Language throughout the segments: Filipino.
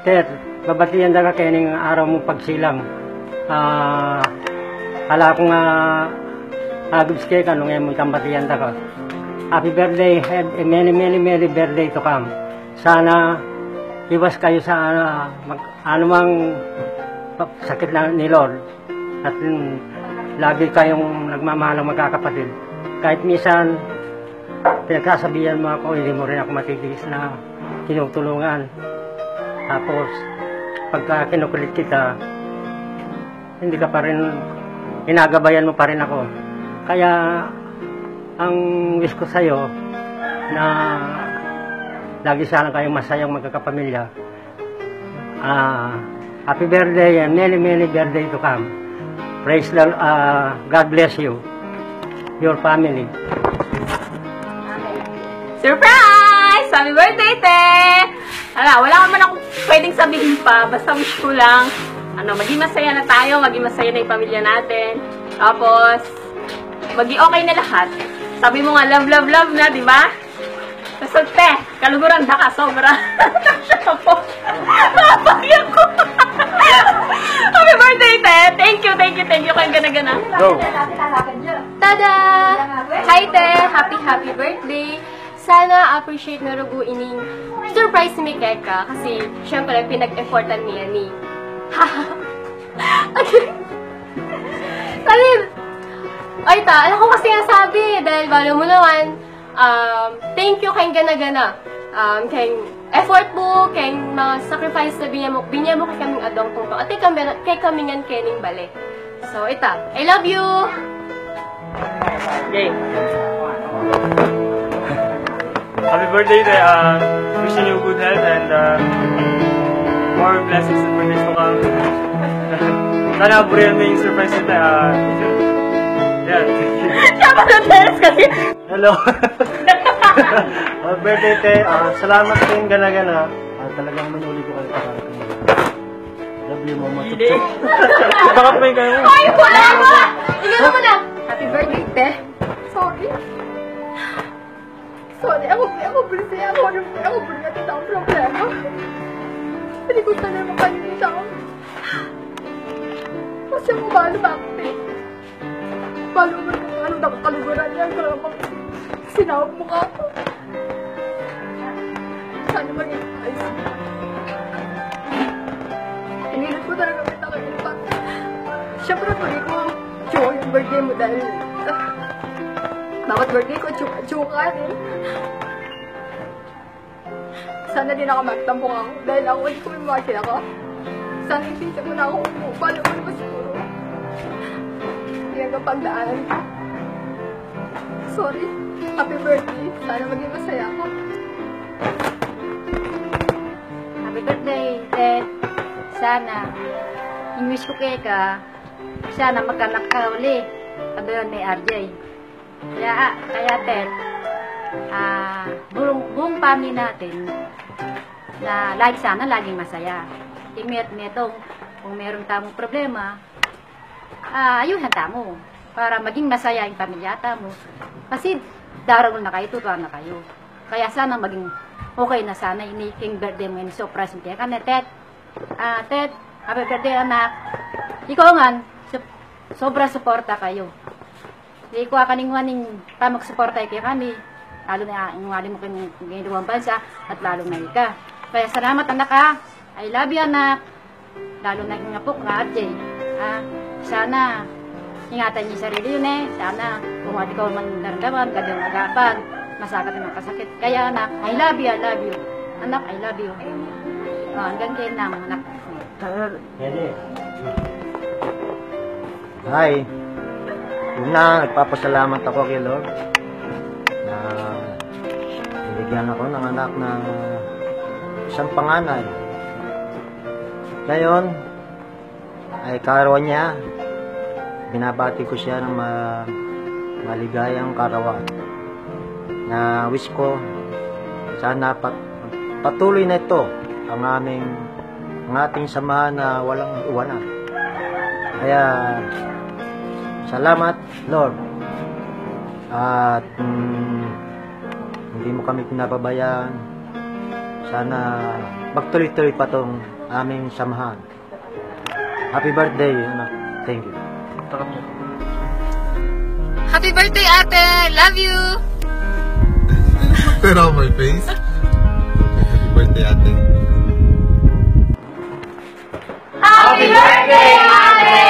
Ter, babatian da ka kining araw mo pagsilang. Kala ko nga agos kay ka nung mo tambatian da ka. Happy birthday, have a many birthday to come. Sana iwas kayo sa anumang sakit na ni Lord. At lagi kayong nagmamahalang magkakapatid. Kahit minsan pinagsasabihan mo ako, hindi mo rin ako matitis na tinutulungan. Tapos, pagka kinukulit kita, hindi ka pa rin, inagabayan mo pa rin ako. Kaya, ang wish ko sa'yo, na lagi sana kayong masayang magkakapamilya. Happy birthday and many birthday to come. Praise the God bless you, your family. Surprise! Happy birthday, te! Wala naman ako pwedeng sabihin pa. Basta wish ko lang, maging masaya na tayo, maging masaya na yung pamilya natin. Tapos, maging okay na lahat. Sabi mo nga, love na, di ba? Basta, te, kaluguran na ka, sobra. Siya po. Napakyak ko. Happy birthday, te! Thank you kayong gana-gana. Go! Tada! Hi, te! Happy birthday! Sana appreciate na rugo ining surprise ni Keka kasi syempre pinag-effortan niya ni. Sabi, ay alam ko kasi nga sabi dahil balo mo naman, thank you kayong gana-gana. Kayong effort mo, kayong mga sacrifice na binya mo kay kaming adong tungtong at kay kamingan kening bale. So, I love you! Yay! Happy birthday, Tay. Wishing you good health and more blessings and birthdays to come. Sana burihan mo yung surprise nito. Yeah. Siya pa na teres kasi. Hello! Happy birthday, te. Salamat sa yung gana-gana. Talagang manuli ko kayo para love you, mama. Baka pa yung kayo. Ay, wala mo! Ikaw mo na! Happy birthday, te! Sorry. Ako bersih, ako berkata tak problema. Jadi ko sana makanita ako. Kasi mo balo bakit? Balo mo na kaluguran niya. Kaya sinawag mo ka ako. Sana maging ayos. Inilit ko talaga kita kayo. Siyempre pag ko joy yung birthday mo dahil bawat birthday ko, tsuka din. Sana din ako magtampong ako. Dahil ako, hindi ko imagine ako. Sana hindi mo na ako umupalo ko naman siguro. Hindi ang kapagdaanan ko. Sorry. Happy birthday. Sana maging masaya ako. Happy birthday, Ted. Sana, yung wish ko ka, sana magkanak ka uli. Sabi ni RJ. Kaya Ted, buong family natin na sana laging masaya. Imet-metong kung meron tamong problema, ayuhan tamo para maging masaya yung pamilyata mo. Kasi daraw na kayo, tutuwa na kayo. Kaya sana maging okay na sana yung birthday mo yung surprise mo. Kaya Ted, happy birthday anak. Ikaw nga, sobra suporta kayo. Hindi ko kaning tamang suporta kayo kami. Lalo na yung mo ginawang bansa at lalo na ika. Kaya salamat anak ha. I love you anak. Lalo na yung apok nga RJ. Sana ingatan niyo sarili yun eh. Sana kung at ikaw man naramdaman, kanyang agapan, masakat ng kasakit. Kaya anak, I love you. Anak, I love you. Hanggang kayo na anak. Hi. Una, nagpapasalamat ako kay Lord na binigyan ako ng anak na isang panganay. Ngayon, ay karawan niya. Binabati ko siya ng maligayang karawan. Na wish ko, sana patuloy na ito ang ating samahan na walang iwanan. Kaya, salamat, Lord. At hindi mo kami pinababayaan. Sana magtuloy-tuloy pa tong aming samahan. Happy birthday, anak. Thank you. Happy birthday, ate! Love you! Put on my face. Happy birthday, ate. Happy birthday, ate!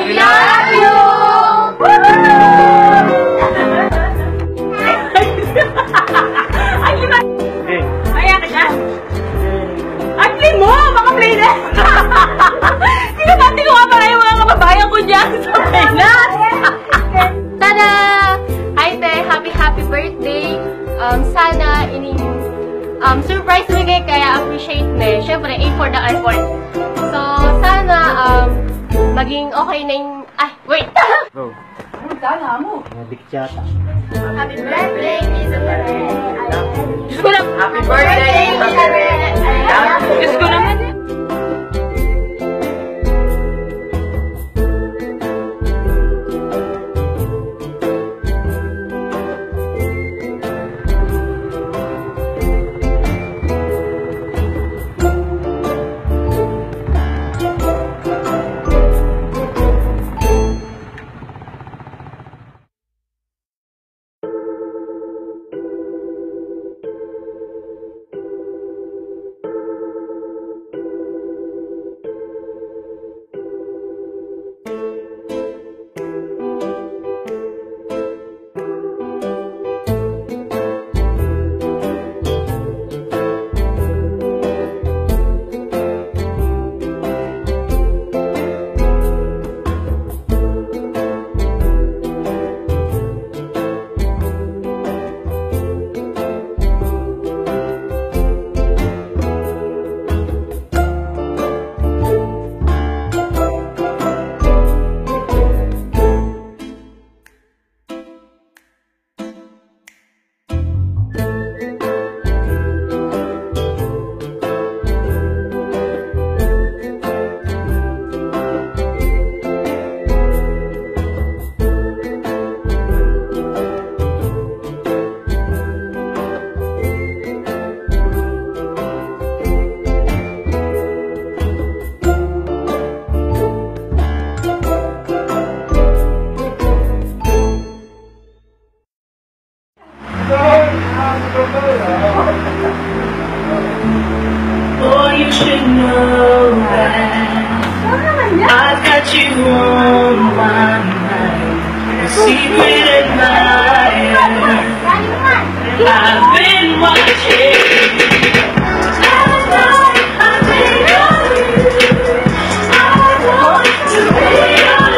We love you! Ay, iba! Okay. Ayan ka dyan! Ay, play mo! Baka play na! Sinabati ko nga pala yung mga kababayan ko dyan sa Pinas! Tada! Ate, happy birthday! Sana ining surprise bigay kaya appreciate na. Siyempre, aim for the effort. So, sana maging okay na yung... Ay, wait! Bro, Kala mo. nadikit yata. Happy birthday, Isabel! Diyos ko lang! Happy birthday! Diyos ko naman! Oh, you should know that I've got you on my mind. A secret admirer. I've been watching. I think of you. I want to be your